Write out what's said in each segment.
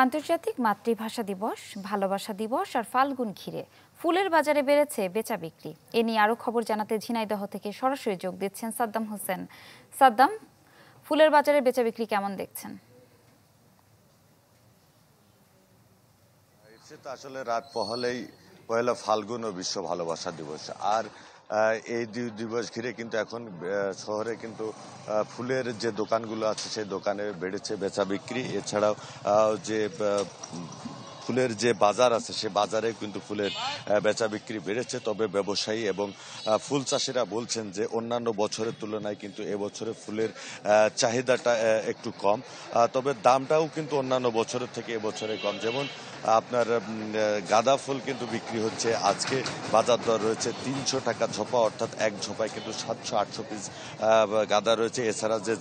আন্তর্জাতিক মাতৃভাষা দিবস, ভালোবাসা দিবস আর ফাল্গুন ঘিরে ফুলের বাজারে বেড়েছে বেচা বিক্রি। এ নিয়ে আরো খবর জানাতে ঝিনাইদহ থেকে সরাসরি যোগ দিচ্ছেন সাদ্দাম হোসেন। সাদ্দাম, ফুলের বাজারে বেচা বিক্রি কেমন দেখছেন? আসলে রাত পহলেই পয়লা ফাল্গুন ও বিশ্ব ভালোবাসা দিবস। আর এই দিবস ঘিরে কিন্তু এখন শহরে কিন্তু ফুলের যে দোকানগুলো আছে সেই দোকানে বেড়েছে বেচা বিক্রি। এছাড়াও যে ফুলের যে বাজার আছে সে বাজারে কিন্তু ফুলের বেচা বিক্রি বেড়েছে। তবে ব্যবসায়ী এবং ফুল চাষিরা বলছেন যে অন্যান্য বছরের তুলনায় কিন্তু এবছরে ফুলের চাহিদাটা একটু কম, তবে দামটাও কিন্তু অন্যান্য বছরের থেকে এবছরে কম। যেমন আপনার গাঁদা ফুল কিন্তু বিক্রি হচ্ছে, আজকে বাজার দর রয়েছে 300 টাকা ঝোপা, অর্থাৎ এক ঝোপায় কিন্তু 700-800 পিস গাঁদা রয়েছে। এছাড়া যে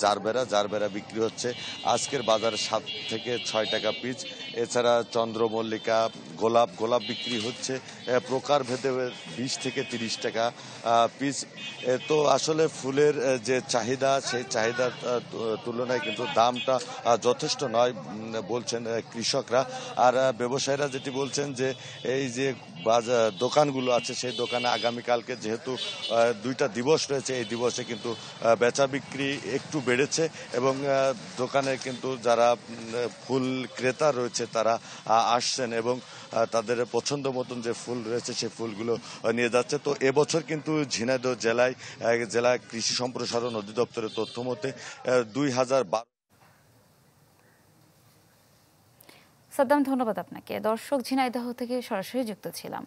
জারবেরা বিক্রি হচ্ছে আজকের বাজারে 7 থেকে 6 টাকা পিস। এছাড়া চন্দ্রমল্লিকা, গোলাপ বিক্রি হচ্ছে প্রকার ভেদে 20 থেকে 30 টাকা পিস। তো আসলে ফুলের যে চাহিদা সেই চাহিদার তুলনায় কিন্তু দামটা যথেষ্ট নয় বলছেন কৃষকরা। আর ব্যবসায়ীরা যেটি বলছেন যে এই যে দোকানগুলো আছে সেই দোকানে আগামীকালকে যেহেতু দুইটা দিবস রয়েছে, এই দিবসে কিন্তু বেচা বিক্রি একটু বেড়েছে এবং দোকানে কিন্তু যারা ফুল ক্রেতা রয়েছে তারা আসছেন এবং তাদের পছন্দ মতন যে ফুল রয়েছে সেই ফুলগুলো নিয়ে যাচ্ছে। তো এবছর কিন্তু ঝিনাইদহ জেলা কৃষি সম্প্রসারণ অধিদপ্তরের তথ্য মতে 2012। সাদ্দাম, ধন্যবাদ আপনাকে। দর্শক, ঝিনাইদহ থেকে সরাসরি যুক্ত ছিলাম।